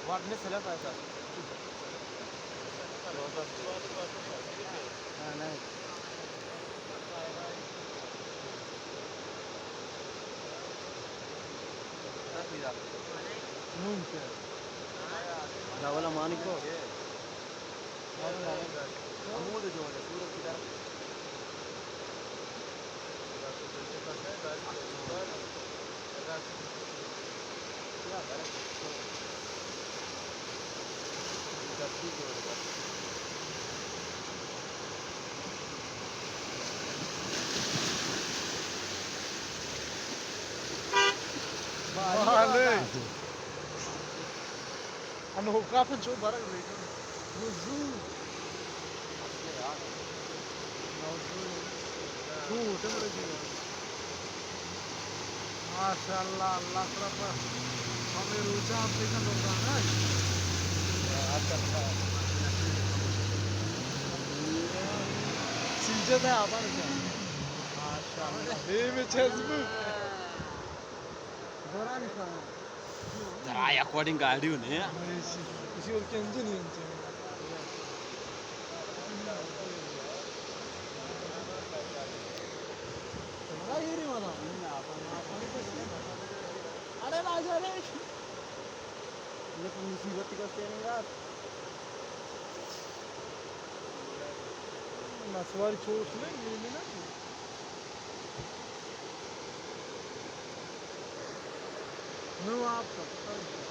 वाटणे सलग आहे सर नाही nunca Jawala Maniko Amude Jawala Surat Kidar Vale. Ano kapın çok barak veriyor. Buzu. Bu temre diyor. Maşallah Allah tarafı. Hame roja application होता है season है आपण माशाल्लाह हे में चेजबू बरा निका जरा अकॉर्डिंग गाडी होणे इसी और के इंजन है बड़ा ये रे वाला अरे राजा रे ये तो मुसीबत का स्टेरिंग यार नसवारी छोड़ ले ये ना नो आप